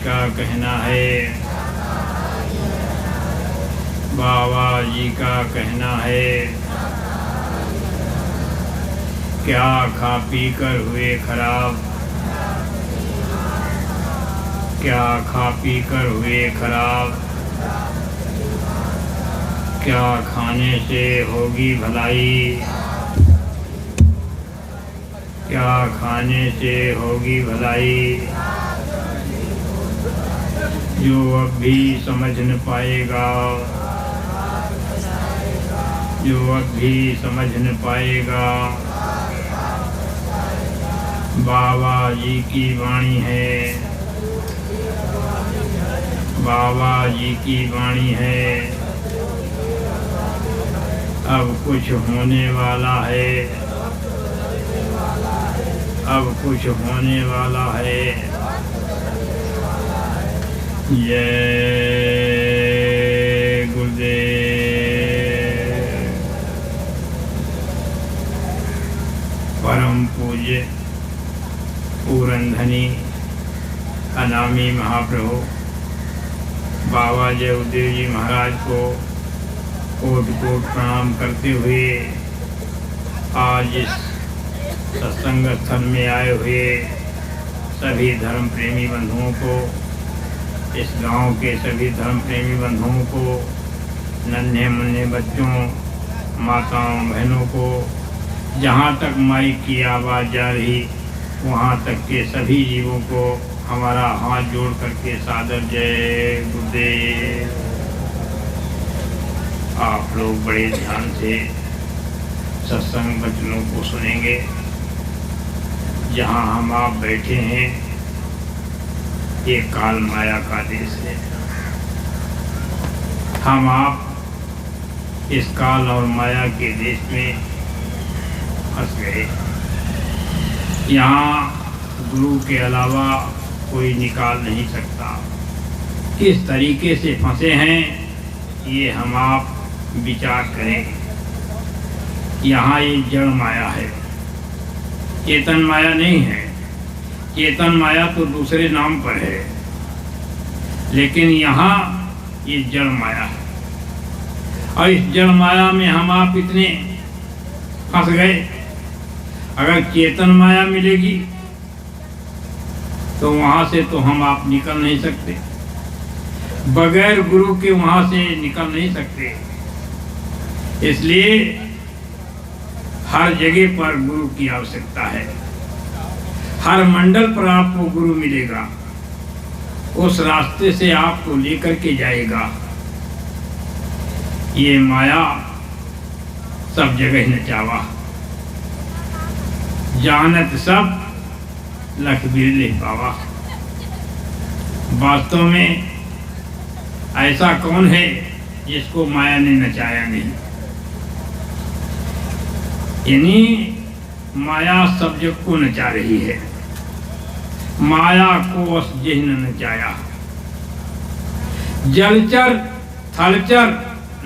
का कहना है, बाबा जी का कहना है, क्या खा पी कर हुए खराब, क्या खा पी कर हुए खराब, क्या खाने से होगी भलाई, क्या खाने से होगी भलाई। जो अब भी समझ न पाएगा, जो अब भी समझ न पाएगा, बाबा जी की वाणी है, बाबा जी की वाणी है। अब कुछ होने वाला है, अब कुछ होने वाला है। जय गुरुदेव। परम पूज्य पूरनधनी अनामी महाप्रभु बाबा जयदेव जी महाराज को कोट कोट प्रणाम करते हुए आज इस सत्संग स्थल में आए हुए सभी धर्म प्रेमी बंधुओं को, इस गांव के सभी धर्म प्रेमी बंधुओं को, नन्हे मुन्ने बच्चों, माताओं, बहनों को, जहाँ तक माइक की आवाज़ जा रही वहाँ तक के सभी जीवों को हमारा हाथ जोड़ करके सादर जय गुरुदेव। आप लोग बड़े ध्यान से सत्संग वचनों को सुनेंगे। जहाँ हम आप बैठे हैं ये काल माया का देश है। हम आप इस काल और माया के देश में फंस गए। यहाँ गुरु के अलावा कोई निकाल नहीं सकता। किस तरीके से फंसे हैं ये हम आप विचार करें। यहाँ ये जड़ माया है, चेतन माया नहीं है। चेतन माया तो दूसरे नाम पर है, लेकिन यहाँ ये जड़ माया है। और इस जड़ माया में हम आप इतने फंस गए। अगर चेतन माया मिलेगी तो वहाँ से तो हम आप निकल नहीं सकते। बगैर गुरु के वहाँ से निकल नहीं सकते। इसलिए हर जगह पर गुरु की आवश्यकता है। हर मंडल पर आपको गुरु मिलेगा, उस रास्ते से आपको लेकर के जाएगा। ये माया सब जगह नचावा, जानत सब लख बिरले पावा। वास्तव में ऐसा कौन है जिसको माया ने नचाया नहीं? यानी माया सब जग को नचा रही है। माया को अस जिन नचाया। जलचर थलचर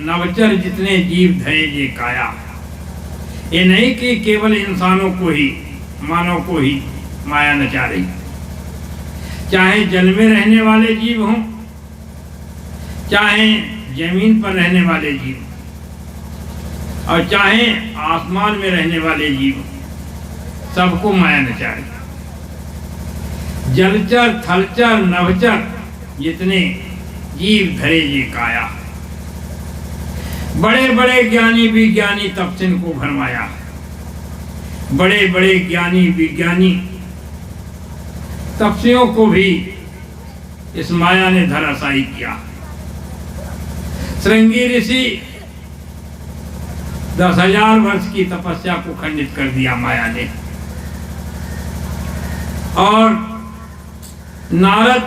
नवचर जितने जीव धरे जे काया। ये नहीं कि केवल इंसानों को ही, मानव को ही माया नचा रही। चाहे जल में रहने वाले जीव हों, चाहे जमीन पर रहने वाले जीव, और चाहे आसमान में रहने वाले जीव, सबको माया नचा रही। जलचर थलचर नभचर जितने जीव धरे ये काया। बड़े बड़े ज्ञानी विज्ञानी तब से इनको भरमाया। बड़े बड़े ज्ञानी विज्ञानी तपस्वियों को भी इस माया ने धराशायी किया। श्रृंगी ऋषि 10,000 वर्ष की तपस्या को खंडित कर दिया माया ने। और नारद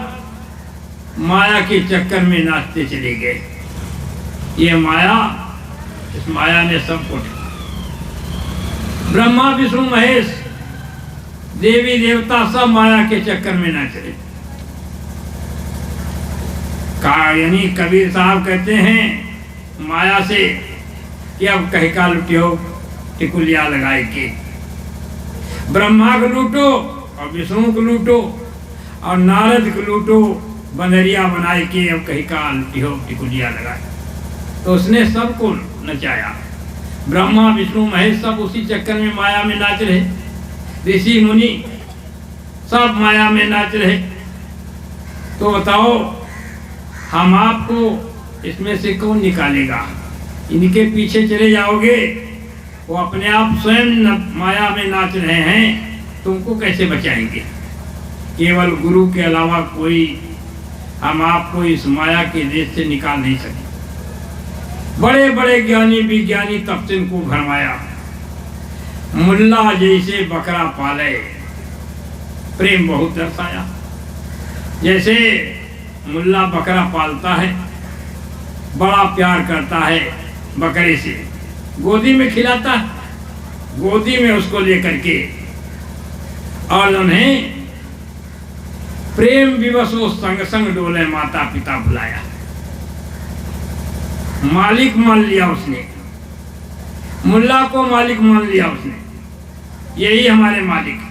माया के चक्कर में नाचते चले गए। ये माया, इस माया ने सब कुछ, ब्रह्मा विष्णु महेश देवी देवता सब माया के चक्कर में नाच रहे। यानी कबीर साहब कहते हैं माया से कि अब कह का लुटियो टिकुलिया लगाए के। ब्रह्मा को लूटो और विष्णु को लूटो और नारद को लूटो बंदरिया बनाए के अब कहीं का टिकुलिया लगाए, तो उसने सबको नचाया। ब्रह्मा विष्णु महेश सब उसी चक्कर में माया में नाच रहे, ऋषि मुनि सब माया में नाच रहे। तो बताओ हम आपको इसमें से कौन निकालेगा? इनके पीछे चले जाओगे, वो अपने आप स्वयं माया में नाच रहे हैं, तुमको कैसे बचाएंगे? केवल गुरु के अलावा कोई हम आपको इस माया के देश से निकाल नहीं सके। बड़े बड़े ज्ञानी विज्ञानी तब से इनको भरमाया। मुल्ला जैसे बकरा पाले, प्रेम बहुत दर्शाया। जैसे मुल्ला बकरा पालता है, बड़ा प्यार करता है बकरे से, गोदी में खिलाता है, गोदी में उसको लेकर के, और उन्हें प्रेम विवश वो संग संग डोले माता पिता बुलाया। मालिक मान लिया उसने, मुल्ला को मालिक मान लिया उसने, यही हमारे मालिक है।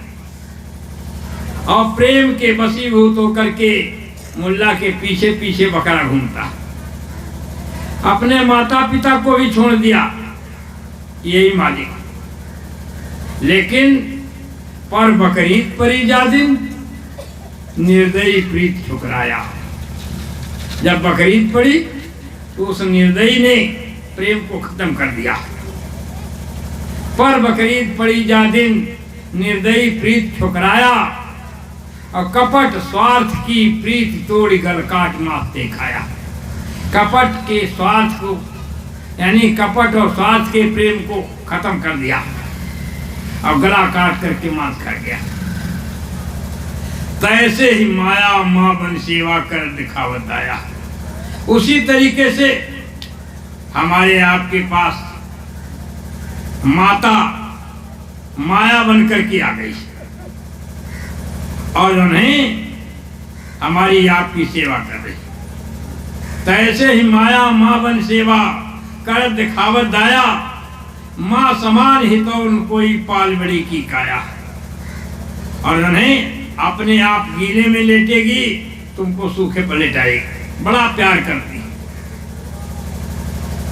और प्रेम के वशीभूत होकर के मुल्ला के पीछे पीछे बकरा घूमता, अपने माता पिता को भी छोड़ दिया, यही मालिक। लेकिन पर बकरीद परी जादिन निर्दयी प्रीत ठुकराया। जब बकरीद पड़ी तो उस निर्दयी ने प्रेम को खत्म कर दिया। पर बकरीद पड़ी जादिन निर्दयी प्रीत ठुकराया, और कपट स्वार्थ की प्रीत तोड़ गल काट मास्ते खाया। कपट के स्वार्थ को, यानी कपट और स्वार्थ के प्रेम को खत्म कर दिया और गला काट करके मांस खा गया। तैसे ही माया माँ बन सेवा कर दिखावत आया। उसी तरीके से हमारे आपके पास माता माया बनकर के आ गई और उन्हें हमारी आपकी सेवा कर रही। तैसे ही माया माँ बन सेवा कर दिखावत दाया, माँ समान ही तो कोई पाल बड़ी की काया। और उन्हें अपने आप गीले में लेटेगी, तुमको सूखे पर लेटाएगी, बड़ा प्यार करती।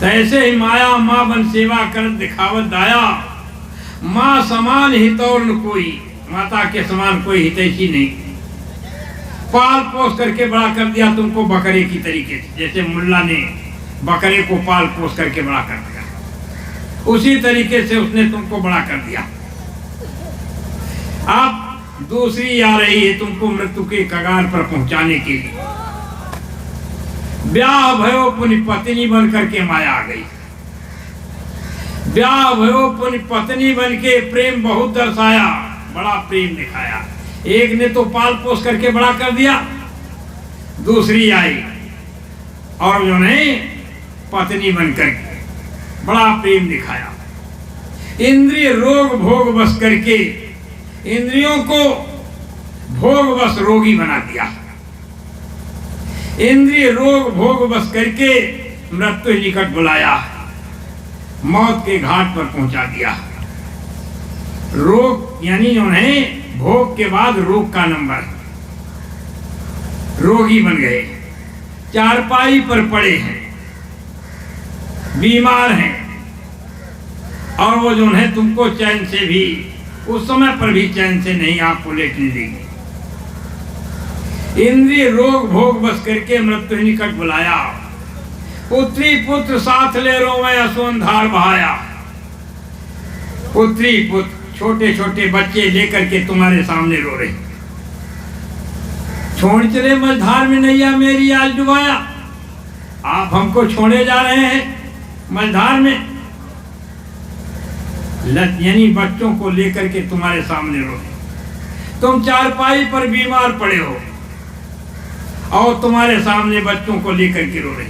तैसे ही माया माँ बन सेवा कर दिखावत दाया, माँ समान हितौर कोई, माता के समान कोई हितैषी नहीं। पाल पोस करके बड़ा कर दिया तुमको बकरे की तरीके से, जैसे मुल्ला ने बकरे को पाल पोस करके बड़ा कर दिया, उसी तरीके से उसने तुमको बड़ा कर दिया। अब दूसरी आ रही है तुमको मृत्यु के कगार पर पहुंचाने के लिए। ब्याह भयो पुनि पत्नी बन करके माया आ गई। ब्याह भयो पुनि पत्नी बन के प्रेम बहुत दर्शाया, बड़ा प्रेम दिखाया। एक ने तो पाल पोस करके बड़ा कर दिया, दूसरी आई और जो है पत्नी बन करके बड़ा प्रेम दिखाया। इंद्रिय रोग भोग बस करके इंद्रियों को भोग बस रोगी बना दिया। इंद्रिय रोग भोग बस करके मृत्यु निकट बुलाया, मौत के घाट पर पहुंचा दिया। रोग यानी उन्हें भोग के बाद रोग का नंबर, रोगी बन गए, चारपाई पर पड़े हैं, बीमार हैं, और वो जो है तुमको चैन से भी, उस समय पर भी चैन से नहीं आपको लेटने देंगे। इंद्रिय रोग भोग बस करके मृत्यु निकट बुलाया। पुत्री पुत्र साथ ले रोवे असुंधार बहाया। पुत्री पुत्र छोटे छोटे बच्चे लेकर के तुम्हारे सामने रो रहे, छोड़ चले मझधार में नैया मेरी आज डुबाया। आप हमको छोड़े जा रहे हैं मझधार में, यानी बच्चों को लेकर के तुम्हारे सामने रो रहे। तुम चारपाई पर बीमार पड़े हो और तुम्हारे सामने बच्चों को लेकर के रो रहे।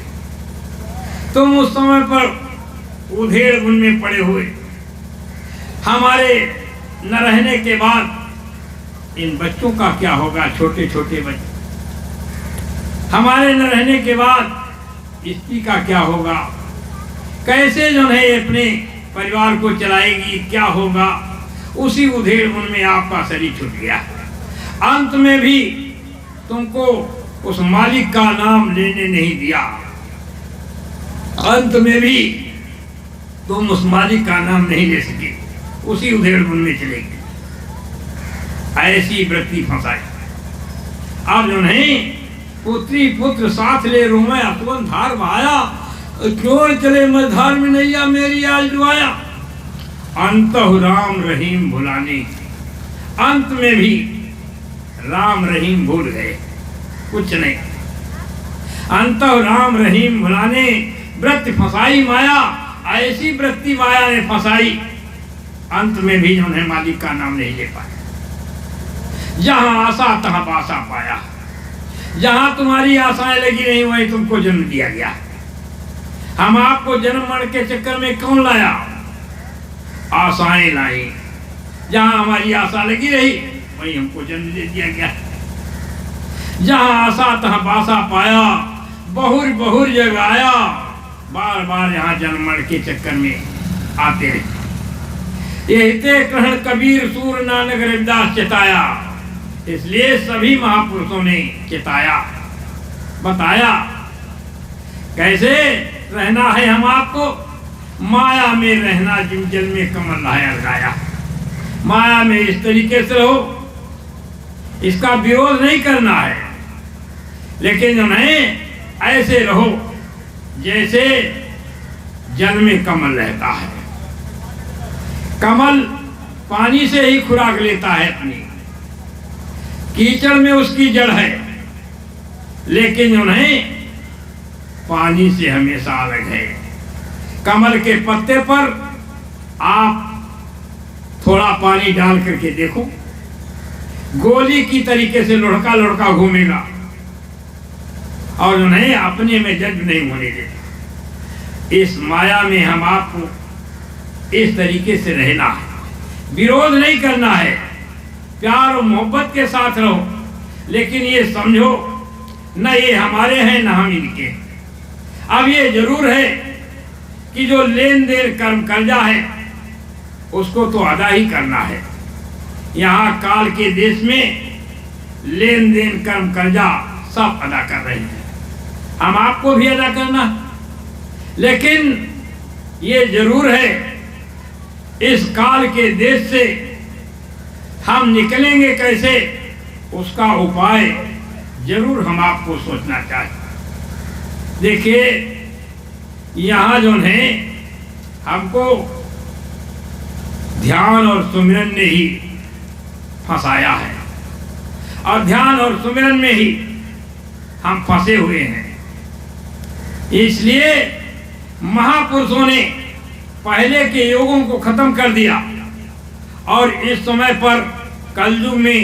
तुम उस समय पर उधेड़ बुन में पड़े हुए, हमारे न रहने के बाद इन बच्चों का क्या होगा, छोटे छोटे बच्चे, हमारे न रहने के बाद स्त्री का क्या होगा, कैसे जो है अपने परिवार को चलाएगी, क्या होगा। उसी उधेड़ बुन में आपका शरीर छूट गया। अंत में भी तुमको उस मालिक का नाम लेने नहीं दिया। अंत में भी तुम उस मालिक का नाम नहीं ले सके, उसी उधेड़बुन में चले गए। ऐसी वृत्ति फंसाई। अब जो नहीं, पुत्री पुत्र साथ ले रोमे अतवन धार बहाया, क्यों चले मझधार में नैया मेरी आज डुबाया। अंतः राम रहीम भुलाने, अंत में भी राम रहीम भूल गए, कुछ नहीं। अंतः राम रहीम भुलाने, वृत्ति फंसाई माया, ऐसी वृत्ति माया ने फंसाई, अंत में भी उन्हें मालिक का नाम नहीं ले पाए। जहां आशा तहां बासा पाया, जहां तुम्हारी आशाएं लगी नहीं वहीं तुमको जन्म दिया गया। हम आपको जन्म मरण के चक्कर में कौन लाया? आशाएं लाई। जहां हमारी आशा लगी रही वहीं हमको जन्म दे दिया गया। जहां आशा तहां बासा पाया, बहुर बहुर जगाया, बार बार यहाँ जन्म मरण के चक्कर में आते रहे। ये हिते ग्रहण कबीर सूर नानक रविदास चिताया, इसलिए सभी महापुरुषों ने चिताया, बताया कैसे रहना है। हम आपको माया में रहना, जिन जल में कमल लगाया, माया में इस तरीके से रहो, इसका विरोध नहीं करना है, लेकिन जो नहीं ऐसे रहो जैसे जल में कमल रहता है। कमल पानी से ही खुराक लेता है अपनी, कीचड़ में उसकी जड़ है, लेकिन जो नहीं पानी से हमेशा अलग है। कमल के पत्ते पर आप थोड़ा पानी डाल करके देखो, गोली की तरीके से लुढ़का लुढ़का घूमेगा और जो नहीं अपने में जज्ब नहीं होने देता। इस माया में हम आपको इस तरीके से रहना है, विरोध नहीं करना है, प्यार और मोहब्बत के साथ रहो, लेकिन ये समझो न ये हमारे हैं न हम इनके। अब ये जरूर है कि जो लेन देन कर्म कर्जा है उसको तो अदा ही करना है। यहाँ काल के देश में लेन देन कर्म कर्जा सब अदा कर रहे हैं, हम आपको भी अदा करना, लेकिन ये जरूर है इस काल के देश से हम निकलेंगे कैसे, उसका उपाय जरूर हम आपको सोचना चाहिए। देखिए यहाँ जो है हमको ध्यान और सुमिरन ने ही फंसाया है, और ध्यान और सुमिरन में ही हम फंसे हुए हैं। इसलिए महापुरुषों ने पहले के योगों को खत्म कर दिया और इस समय पर कलयुग में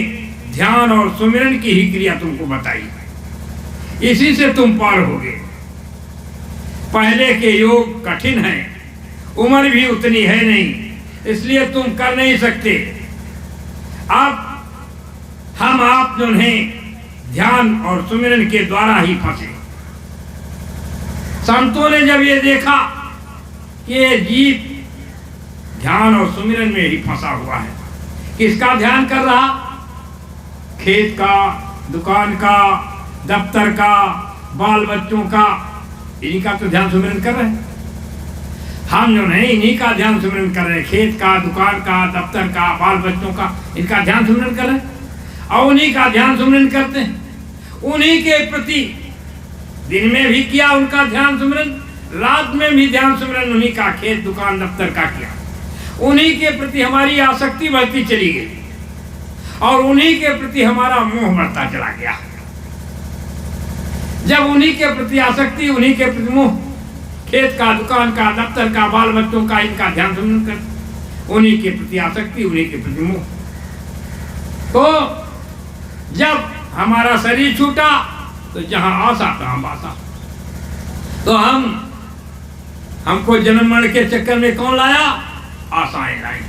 ध्यान और सुमिरन की ही क्रिया तुमको बताई, इसी से तुम पार होगे। पहले के योग कठिन हैं, उम्र भी उतनी है नहीं, इसलिए तुम कर नहीं सकते। अब हम आप जो हैं ध्यान और सुमिरन के द्वारा ही फंसे। संतों ने जब ये देखा कि ये जीव ध्यान और सुमिरन में ही फंसा हुआ है, किसका ध्यान कर रहा? खेत का, दुकान का, दफ्तर का, बाल बच्चों का, इन्हीं का तो ध्यान सुमिरन कर रहे हैं। हम जो नहीं इन्हीं का ध्यान सुमिरन कर रहे हैं, खेत का, दुकान का, दफ्तर का, बाल बच्चों का, इनका ध्यान सुमिरन कर रहे हैं और उन्हीं का ध्यान सुमिरन करते हैं। उन्हीं के प्रति दिन में भी किया उनका ध्यान सुमिरन, रात में भी ध्यान सुमिरन उन्हीं का, खेत दुकान दफ्तर का किया। उन्हीं के प्रति हमारी आसक्ति बढ़ती चली गई और उन्हीं के प्रति हमारा मोह बढ़ता चला गया। जब उन्हीं के प्रति आसक्ति, उन्हीं के प्रति मोह, खेत का, दुकान का, दफ्तर का, बाल बच्चों का, इनका ध्यान सुमिरन कर, उन्हीं के प्रति आसक्ति, उन्हीं के प्रति मोह। तो जब हमारा शरीर छूटा तो जहां आशा तहां बासा। तो हमको जन्म मरण के चक्कर में कौन लाया? आशाएं लाई।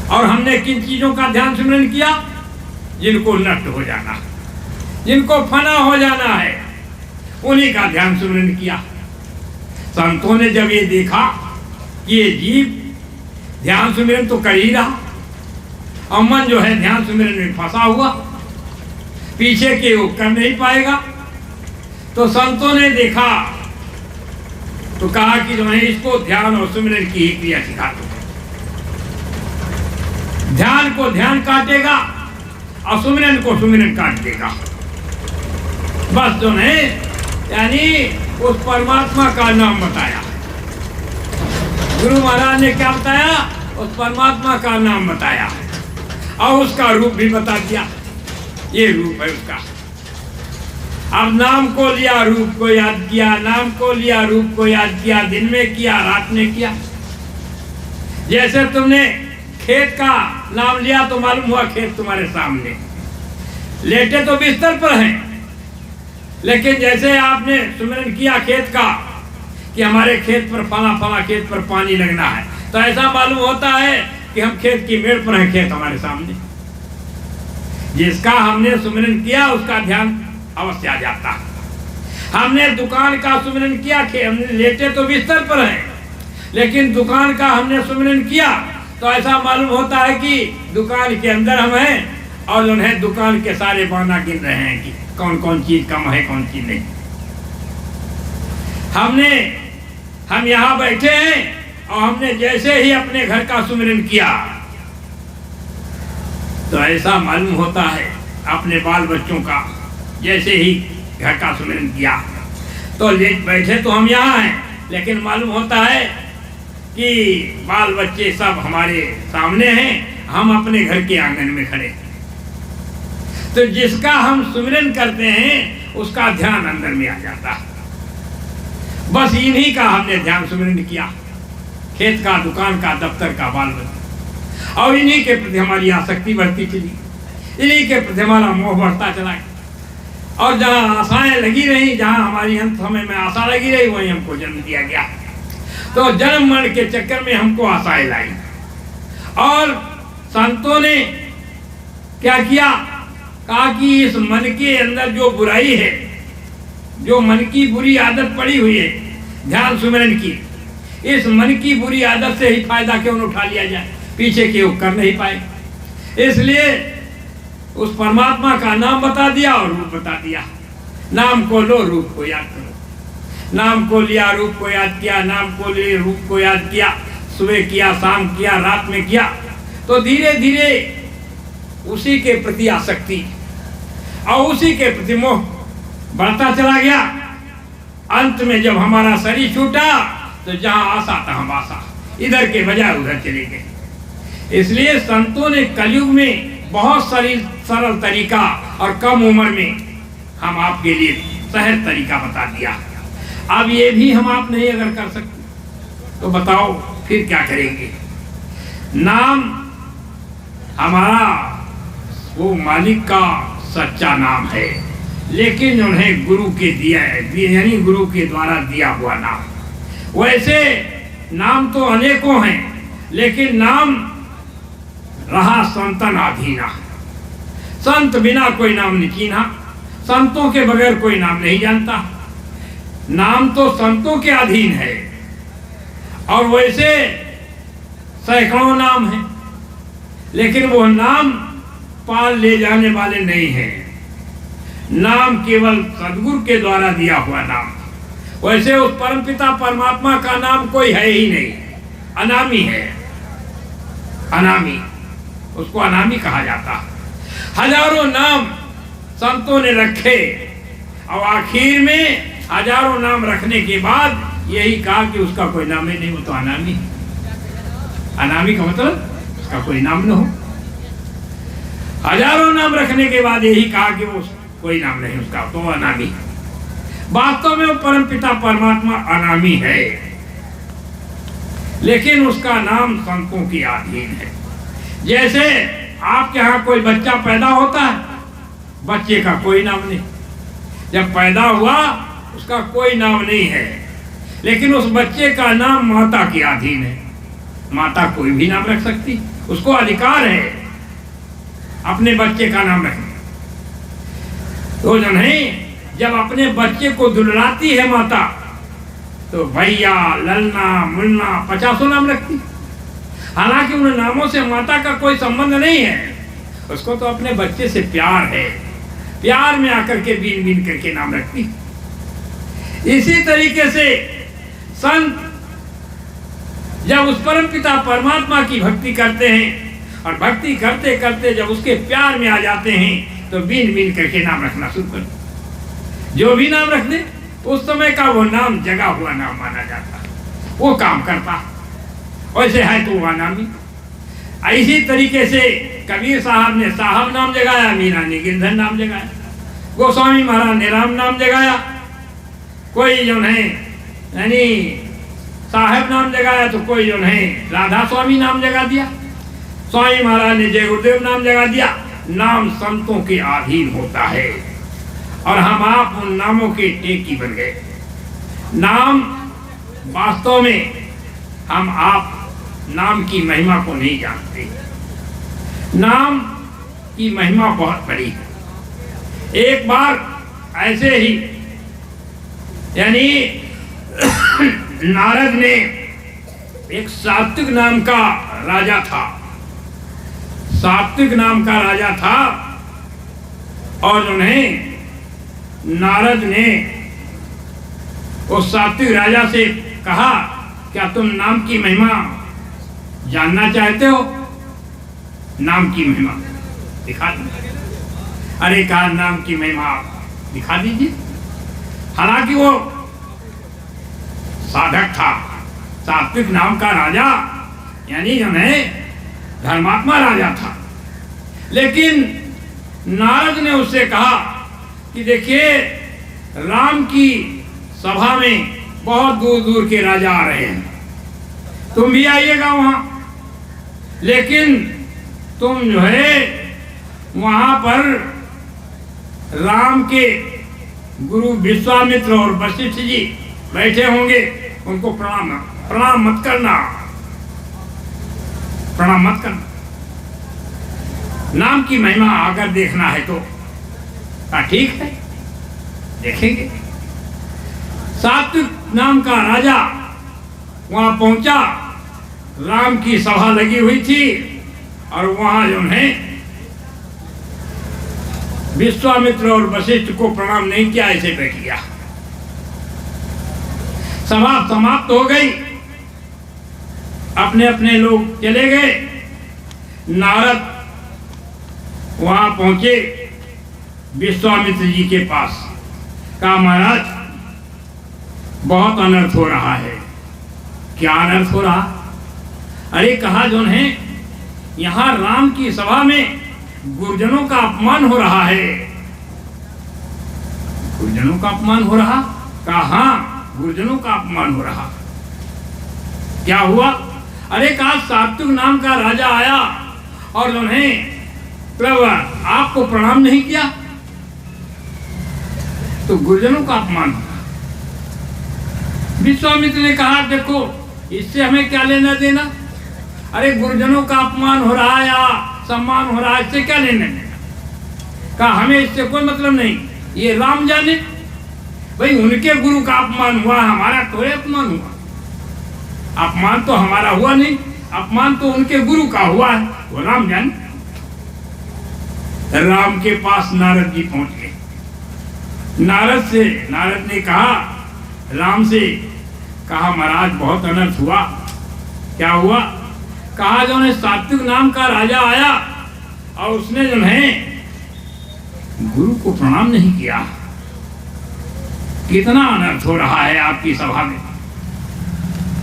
और हमने किन चीजों का ध्यान सुमिरन किया? जिनको नष्ट हो जाना, जिनको फना हो जाना है, उन्हीं का ध्यान सुमिरन किया। संतों ने जब ये देखा कि ये जीव ध्यान सुमिरन तो कर ही रहा और मन जो है ध्यान सुमिरन में फंसा हुआ, पीछे के वो कर नहीं पाएगा। तो संतों ने देखा तो कहा कि जो है इसको ध्यान और सुमिरन की ही क्रिया सिखा दो। ध्यान को ध्यान काटेगा और सुमिरन को सुमिरन काट देगा। बस जो है यानी उस परमात्मा का नाम बताया। गुरु महाराज ने क्या बताया? उस परमात्मा का नाम बताया और उसका रूप भी बता दिया। ये रूप है उसका। अब नाम को लिया, रूप को याद किया, नाम को लिया, रूप को याद किया, दिन में किया, रात में किया। जैसे तुमने खेत का नाम लिया तो मालूम हुआ खेत तुम्हारे सामने, लेटे तो बिस्तर पर हैं, लेकिन जैसे आपने सुमिरन किया खेत का कि हमारे खेत पर फला फला खेत पर पानी लगना है, तो ऐसा मालूम होता है कि हम खेत की मेड़ पर हैं, खेत हमारे सामने। जिसका हमने सुमिरन किया उसका ध्यान अवश्य आ जाता है। हमने दुकान का सुमिरन किया, हमने लेटे तो बिस्तर पर हैं, लेकिन दुकान का हमने सुमिरन किया तो ऐसा मालूम होता है कि दुकान के अंदर हम हैं और उन्हें दुकान के सारे बाना गिन रहे हैं कि कौन कौन चीज कम है, कौन चीज नहीं। हम यहाँ बैठे हैं और हमने जैसे ही अपने घर का सुमिरन किया तो ऐसा मालूम होता है अपने बाल बच्चों का, जैसे ही घर का सुमिरन किया तो बैठे तो हम यहाँ हैं, लेकिन मालूम होता है कि बाल बच्चे सब हमारे सामने हैं, हम अपने घर के आंगन में खड़े। तो जिसका हम सुमिरन करते हैं उसका ध्यान अंदर में आ जाता है। बस इन्हीं का हमने ध्यान सुमिरन किया, खेत का, दुकान का, दफ्तर का, बाल बच्चा, और इन्हीं के प्रति हमारी आसक्ति बढ़ती चली, इन्हीं के प्रति हमारा मोह बढ़ता चला। और जहाँ आशाएं लगी रही, जहाँ हमारी अंत समय में आशा लगी रही, वहीं हमको जन्म दिया गया। तो जन्म मरण के चक्कर में हमको आशाएं लाई। और संतों ने क्या किया? कहा कि इस मन के अंदर जो बुराई है, जो मन की बुरी आदत पड़ी हुई है ध्यान सुमिरन की, इस मन की बुरी आदत से ही फायदा क्यों न उठा लिया जाए? पीछे के वो कर नहीं पाए, इसलिए उस परमात्मा का नाम बता दिया और रूप बता दिया। नाम को लो, रूप को याद करो। नाम को लिया, रूप को याद किया, नाम को लिए, रूप को याद किया, सुबह किया, शाम किया, रात में किया, तो धीरे धीरे उसी के प्रति आसक्ति और उसी के प्रति मोह बढ़ता चला गया। अंत में जब हमारा शरीर छूटा तो जहां आशा तहां आशा, इधर के बजाय उधर चले गए। इसलिए संतों ने कलयुग में बहुत सरल तरीका और कम उम्र में हम आपके लिए सहज तरीका बता दिया। अब ये भी हम आप नहीं अगर कर सकते तो बताओ फिर क्या करेंगे? नाम हमारा वो मालिक का सच्चा नाम है, लेकिन उन्हें गुरु के दिया है, यानी गुरु के द्वारा दिया हुआ नाम। वैसे नाम तो अनेकों हैं, लेकिन नाम रहा संतन अधीना। संत बिना कोई नाम नहीं चीन्हा, संतों के बगैर कोई नाम नहीं जानता। नाम तो संतों के अधीन है, और वैसे सैकड़ों नाम हैं, लेकिन वो नाम पाल ले जाने वाले नहीं हैं। नाम केवल सदगुरु के द्वारा दिया हुआ नाम। वैसे उस परमपिता परमात्मा का नाम कोई है ही नहीं, अनामी है, अनामी, उसको अनामी कहा जाता। हजारों नाम संतों ने रखे और आखिर में हजारों नाम रखने के बाद यही कहा कि उसका कोई नाम ही नहीं, वो तो अनामी। अनामी का मतलब उसका कोई नाम न हो। हजारों नाम रखने के बाद यही कहा कि वो कोई नाम नहीं उसका, तो अनामी। वास्तव में वो परमपिता परमात्मा अनामी है, लेकिन उसका नाम संतों के अधीन है। जैसे आपके यहाँ कोई बच्चा पैदा होता है, बच्चे का कोई नाम नहीं, जब पैदा हुआ उसका कोई नाम नहीं है, लेकिन उस बच्चे का नाम माता के अधीन है। माता कोई भी नाम रख सकती, उसको अधिकार है अपने बच्चे का नाम रखने। तो जो नहीं, जब अपने बच्चे को दुलारती है माता, तो भैया, ललना, मुन्ना, 50 नाम रखती। हालांकि उन नामों से माता का कोई संबंध नहीं है, उसको तो अपने बच्चे से प्यार है, प्यार में आकर के बीन बीन करके नाम रखती। इसी तरीके से संत जब उस परम पिता परमात्मा की भक्ति करते हैं और भक्ति करते करते जब उसके प्यार में आ जाते हैं तो बीन बीन करके नाम रखना शुरू कर, जो भी नाम रख दे उस समय का वो नाम जगा हुआ नाम माना जाता, वो काम करता। वैसे है तो वह नाम भी। इसी तरीके से कबीर साहब ने साहब नाम जगाया, मीरा ने गिरधर नाम जगाया, गोस्वामी महाराज ने राम नाम जगाया, कोई जो है यानी साहेब नाम जगाया तो कोई जो है राधा स्वामी नाम जगा दिया, स्वामी महाराज ने जय गुरुदेव नाम जगा दिया। नाम संतों के अधीन होता है और हम आप उन नामों के टेकी बन गए। नाम वास्तव में हम आप नाम की महिमा को नहीं जानते। नाम की महिमा बहुत बड़ी है। एक बार ऐसे ही यानी नारद ने एक सात्विक नाम का राजा था, सात्विक नाम का राजा था और उन्हें नारद ने उस सात्विक राजा से कहा, क्या तुम नाम की महिमा जानना चाहते हो? नाम की महिमा दिखा दीजिए। अरे कहा नाम की महिमा दिखा दीजिए। हालांकि वो साधक था, सात्विक नाम का राजा यानी उन्हें धर्मात्मा राजा था, लेकिन नारद ने उससे कहा कि देखिए राम की सभा में बहुत दूर दूर के राजा आ रहे हैं, तुम भी आइएगा वहां, लेकिन तुम जो है वहां पर राम के गुरु विश्वामित्र और वशिष्ठ जी बैठे होंगे, उनको प्रणाम मत करना, प्रणाम मत करना। नाम की महिमा अगर देखना है तो ठीक है, देखेंगे। सात्विक नाम का राजा वहां पहुंचा, राम की सभा लगी हुई थी और वहां जो है विश्वामित्र और वशिष्ठ को प्रणाम नहीं किया, ऐसे बैठ गया। सभा समाप्त हो गई, अपने अपने लोग चले गए। नारद वहां पहुंचे विश्वामित्र जी के पास, कहा महाराज बहुत अनर्थ हो रहा है। क्या अनर्थ हो रहा? अरे कहा जो है यहां राम की सभा में गुरुजनों का अपमान हो रहा है। गुरुजनों का अपमान हो रहा? कहा हाँ गुरुजनों का अपमान हो रहा। क्या हुआ? अरे कहा सात्विक नाम का राजा आया और उन्हें प्रभु आपको प्रणाम नहीं किया तो गुरुजनों का अपमान हुआ। विश्वामित्र ने कहा देखो इससे हमें क्या लेना देना, अरे गुरुजनों का अपमान हो रहा है या सम्मान हो रहा है, इससे क्या लेना देना। कहा हमें इससे कोई मतलब नहीं, ये राम जाने। भाई उनके गुरु का अपमान हुआ, हमारा थोड़े अपमान हुआ। अपमान तो हमारा हुआ नहीं, अपमान तो उनके गुरु का हुआ है, वो राम जाने। राम के पास नारद जी पहुंच गए। नारद ने कहा राम से, कहा महाराज बहुत अनर्थ हुआ। क्या हुआ? कहा जो है सात्विक नाम का राजा आया और उसने जो है गुरु को प्रणाम नहीं किया। कितना अनर्थ हो रहा है आपकी सभा में।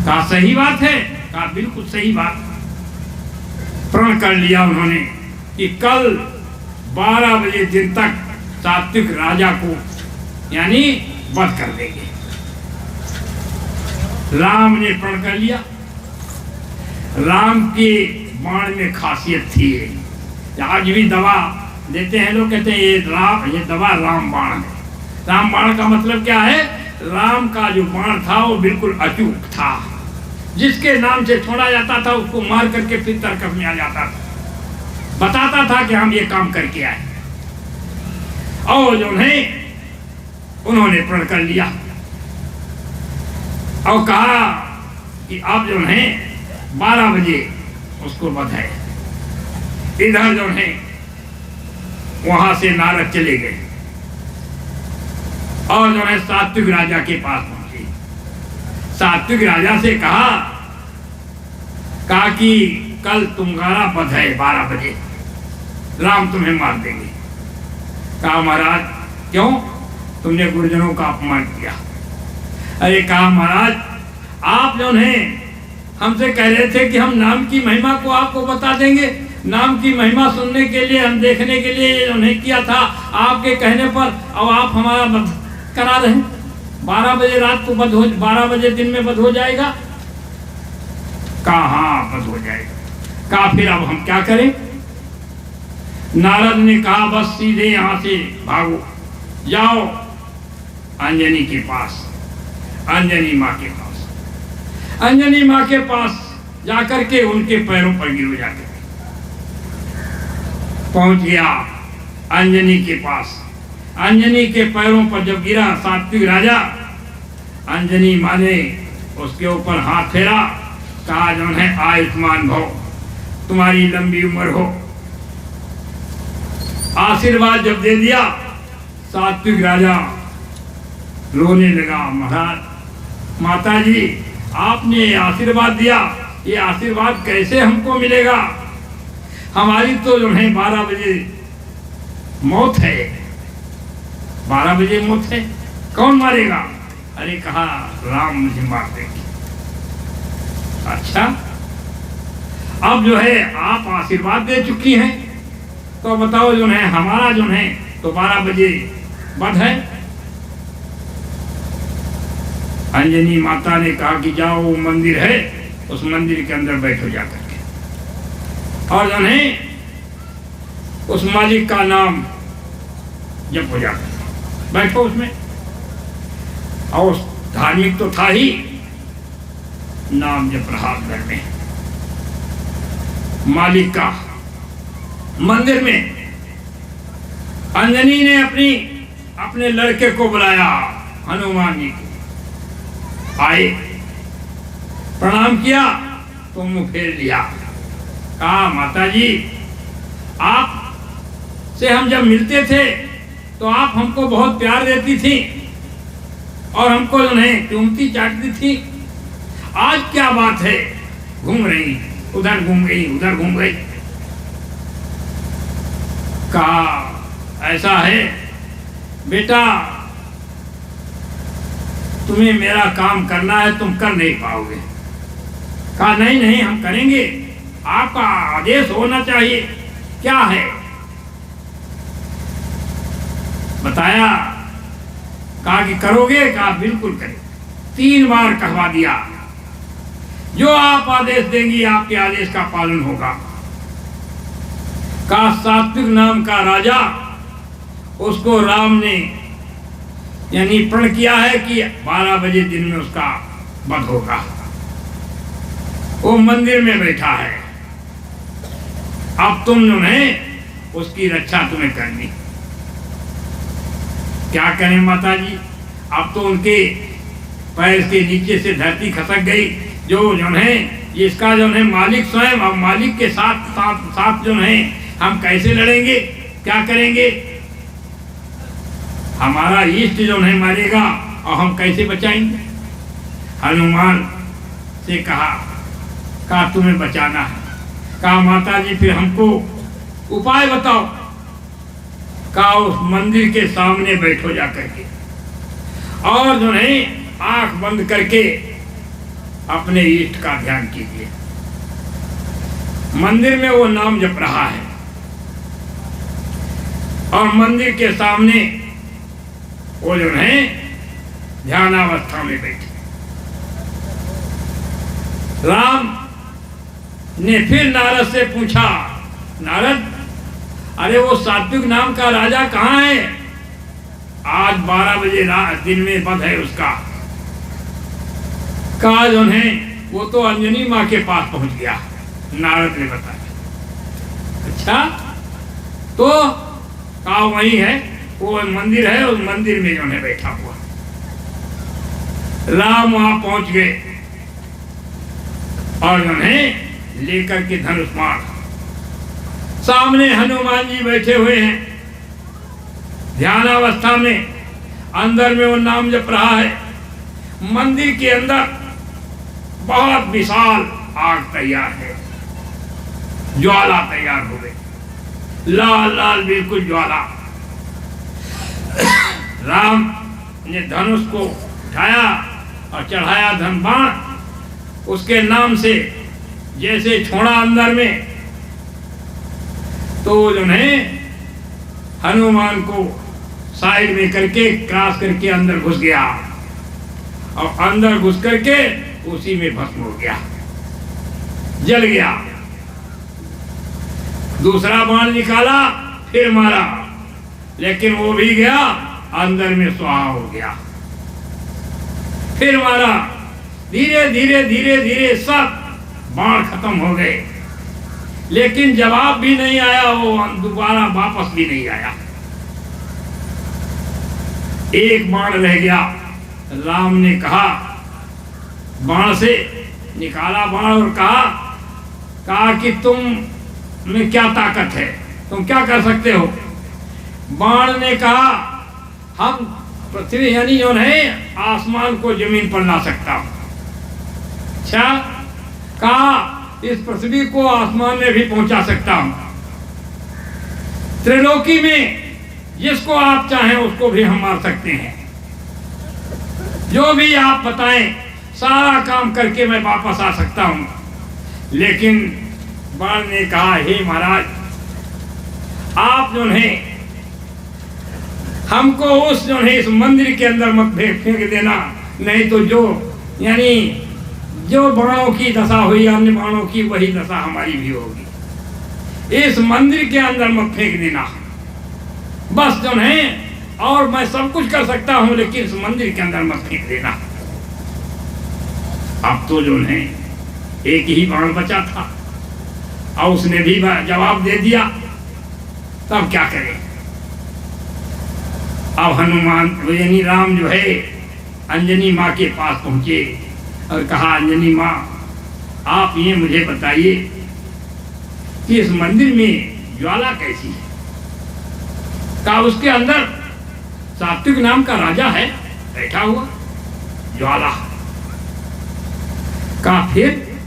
कहा सही बात है? कहा बिल्कुल सही बात। प्रण कर लिया उन्होंने कि कल 12 बजे दिन तक सात्विक राजा को यानी वध कर देंगे। राम ने प्रण कर लिया। राम के बाण में खासियत थी, आज भी दवा देते हैं लोग, कहते हैं ये दवा राम बाण है। राम बाण का मतलब क्या है? राम का जो बाण था वो बिल्कुल अचूक था, जिसके नाम से छोड़ा जाता था उसको मार करके फिर तरकब में आ जाता था, बताता था कि हम ये काम करके आए। और जो है उन्होंने प्रण कर लिया और कहा कि अब जो है 12 बजे उसको वध है। इधर जो है वहां से नारद चले गए। और जो है सात्विक राजा के पास पहुंची। सात्विक राजा से कहा कि कल तुम्हारा वध है 12 बजे, राम तुम्हें मार देंगे। कहा महाराज क्यों? तुमने गुरुजनों का अपमान किया। अरे कहा महाराज आप जो है हमसे कह रहे थे कि हम नाम की महिमा को आपको बता देंगे, नाम की महिमा सुनने के लिए, हम देखने के लिए उन्हें किया था आपके कहने पर, अब आप हमारा वध करा रहे हैं। 12 बजे रात को वध हो, 12 बजे दिन में वध हो जाएगा। कहा हाँ वध हो जाएगा। कहा फिर अब हम क्या करें? नारद ने कहा बस सीधे यहां से भागो, जाओ अंजनी के पास, अंजनी माँ के पास। अंजनी माँ के पास जाकर के उनके पैरों पर गिरो जाकर पहुंच गया अंजनी के पास। अंजनी के पैरों पर जब गिरा सात्विक राजा, अंजनी माँ ने उसके ऊपर हाथ फेरा, कहा जो है आयुष्मान भव, तुम्हारी लंबी उम्र हो। आशीर्वाद जब दे दिया, सात्विक राजा रोने लगा। महाराज माता जी आपने आशीर्वाद दिया, ये आशीर्वाद कैसे हमको मिलेगा? हमारी तो जो है 12 बजे मौत है, 12 बजे मौत है, कौन मारेगा? अरे कहा राम मुझे मार देंगे। अच्छा अब जो है आप आशीर्वाद दे चुकी हैं, तो बताओ जो है हमारा जो है तो 12 बजे वध है। अंजनी माता ने कहा कि जाओ वो मंदिर है, उस मंदिर के अंदर बैठो जाकर के, और जो है उस मालिक का नाम जप हो जाकर बैठो उसमें। और धार्मिक तो था ही, नाम जप रहा घर में मालिक का। मंदिर में अंजनी ने अपने लड़के को बुलाया, हनुमान जी को। आए, प्रणाम किया तो मुंह फेर लिया। कहा माता जी आप से हम जब मिलते थे तो आप हमको बहुत प्यार देती थी और हमको उन्हें चूमती चाटती थी। आज क्या बात है? घूम रही, उधर घूम गई, उधर घूम गई। कहा ऐसा है बेटा, तुम्हें मेरा काम करना है, तुम कर नहीं पाओगे। कहा नहीं नहीं हम करेंगे, आपका आदेश होना चाहिए। क्या है बताया। कहा कि करोगे? कहा बिल्कुल करें। 3 बार कहवा दिया, जो आप आदेश देंगी आपके आदेश का पालन होगा। कहा सात्विक नाम का राजा, उसको राम ने यानी प्रण किया है कि 12 बजे दिन में उसका वध होगा। वो मंदिर में बैठा है, अब तुम जो है उसकी रक्षा तुम्हें करनी। क्या करें माता जी, अब तो उनके पैर के नीचे से धरती खसक गई। जो है इसका जो है मालिक स्वयं, अब मालिक के साथ साथ साथ जो है हम कैसे लड़ेंगे, क्या करेंगे? हमारा इष्ट जो है मारेगा और हम कैसे बचाएंगे? हनुमान से कहा तुम्हें बचाना है। कहा माता जी फिर हमको उपाय बताओ। कहा उस मंदिर के सामने बैठो जाकर के, और जो है आंख बंद करके अपने इष्ट का ध्यान कीजिए। मंदिर में वो नाम जप रहा है और मंदिर के सामने वो जो है ध्यानावस्था में बैठे। राम ने फिर नारद से पूछा, नारद अरे वो सात्विक नाम का राजा कहाँ है? आज 12 बजे दिन में वध है उसका। कहा जो है वो तो अंजनी माँ के पास पहुंच गया। नारद ने बताया। अच्छा तो कहा वही है, वो मंदिर है, उस मंदिर में जो है बैठा हुआ। राम वहां पहुंच गए और जो है लेकर के धनुष बाण, सामने हनुमान जी बैठे हुए हैं ध्यानावस्था में। अंदर में वो नाम जप रहा है। मंदिर के अंदर बहुत विशाल आग तैयार है, ज्वाला तैयार हो गई, लाल लाल बिल्कुल ज्वाला। राम ने धनुष को उठाया और चढ़ाया धनुष, उसके नाम से जैसे छोड़ा अंदर में, तो जो है हनुमान को साइड में करके क्रॉस करके अंदर घुस गया और अंदर घुस करके उसी में भस्म हो गया, जल गया। दूसरा बाण निकाला, फिर मारा, लेकिन वो भी गया, अंदर में स्वाहा हो गया। फिर मारा, धीरे धीरे धीरे धीरे सब बाण खत्म हो गए, लेकिन जवाब भी नहीं आया, वो दोबारा वापस भी नहीं आया। एक बाण रह गया। राम ने कहा, बाण से निकाला बाण और कहा कि तुम में क्या ताकत है, तुम क्या कर सकते हो। बाण ने कहा, हम पृथ्वी यानी जो है आसमान को जमीन पर ला सकता हूं। अच्छा, कहा इस पृथ्वी को आसमान में भी पहुंचा सकता हूं। त्रिलोकी में जिसको आप चाहें उसको भी हम मार सकते हैं। जो भी आप बताएं सारा काम करके मैं वापस आ सकता हूं। लेकिन बाण ने कहा, हे महाराज, आप जो है हमको उस जो है इस मंदिर के अंदर मत फेंक देना, नहीं तो जो बाणों की दशा हुई अन्य बाणों की, वही दशा हमारी भी होगी। इस मंदिर के अंदर मत फेंक देना बस जो है, और मैं सब कुछ कर सकता हूं, लेकिन इस मंदिर के अंदर मत फेंक देना। अब तो जो है एक ही बाण बचा था और उसने भी जवाब दे दिया, तब क्या करें। अब हनुमान यानी राम जो है अंजनी माँ के पास पहुंचे और कहा, अंजनी माँ, आप ये मुझे बताइए कि इस मंदिर में ज्वाला कैसी है। कहा, उसके अंदर सात्विक नाम का राजा है बैठा हुआ, ज्वाला। कहा, फिर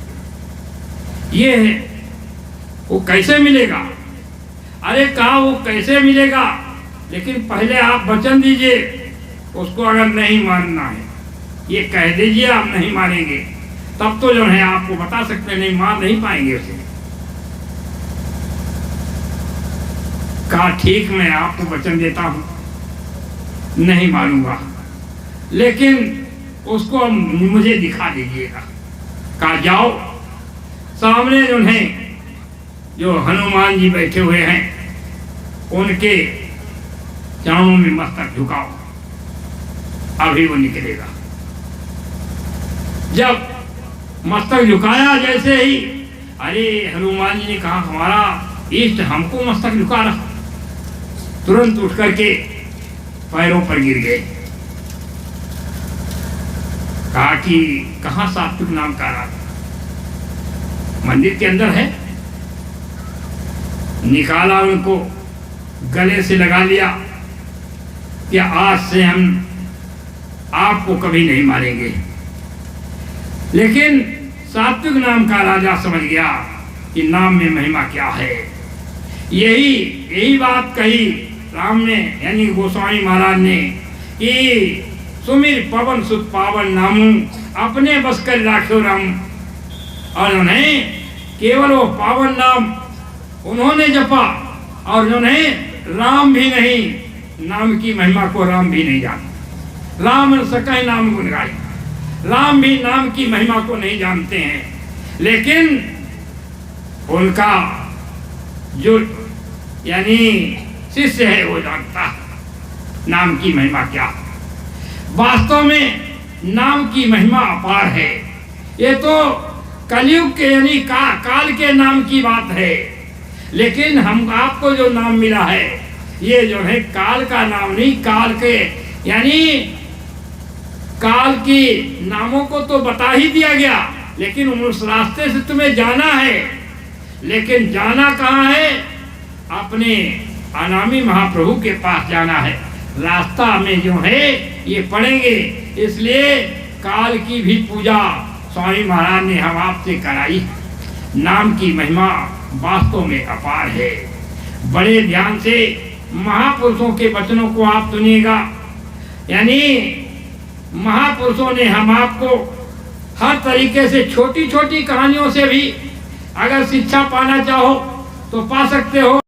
ये है, वो कैसे मिलेगा। अरे कहा, वो कैसे मिलेगा, लेकिन पहले आप वचन दीजिए, उसको अगर नहीं मानना है ये कह दीजिए आप नहीं मानेंगे, तब तो जो है आपको बता सकते, नहीं मार नहीं पाएंगे उसे। कहा, ठीक, मैं आपको वचन देता हूं, नहीं मानूंगा, लेकिन उसको मुझे दिखा दीजिएगा। कहा, जाओ, सामने जो है जो हनुमान जी बैठे हुए हैं उनके चरणों में मस्तक झुकाओ, अभी वो निकलेगा। जब मस्तक झुकाया जैसे ही, अरे हनुमान जी ने कहा, हमारा इष्ट हमको मस्तक झुका रहा। तुरंत उठ करके पैरों पर गिर गए। कहा कि कहां सात्विक नाम का राजा, मंदिर के अंदर है। निकाला, उनको गले से लगा लिया कि आज से हम आपको कभी नहीं मारेंगे। लेकिन सात्विक नाम का राजा समझ गया कि नाम में महिमा क्या है। यही बात कही राम ने, यानी गोस्वामी महाराज ने, कि सुमिर पवन सुत पावन नामू, अपने बस कर राखो राम। और उन्हें केवल वो पावन नाम उन्होंने जपा, और जो नहीं राम भी नहीं, नाम की महिमा को राम भी नहीं जानते। राम सकै नाम गुण गाय, राम भी नाम की महिमा को नहीं जानते हैं, लेकिन उनका जो यानी शिष्य है वो जानता है नाम की महिमा क्या। वास्तव में नाम की महिमा अपार है। ये तो कलयुग के यानी काल के नाम की बात है, लेकिन हम आपको जो नाम मिला है ये जो है काल का नाम नहीं, काल के यानी काल की नामों को तो बता ही दिया गया, लेकिन उस रास्ते से तुम्हें जाना है। लेकिन जाना कहाँ है? अपने अनामी महाप्रभु के पास जाना है। रास्ता में जो है ये पड़ेंगे। इसलिए काल की भी पूजा स्वामी महाराज ने हम आपसे कराई। नाम की महिमा वास्तव में अपार है। बड़े ध्यान से महापुरुषों के वचनों को आप सुनिएगा। यानी महापुरुषों ने हम आपको हर तरीके से छोटी छोटी कहानियों से भी अगर शिक्षा पाना चाहो तो पा सकते हो।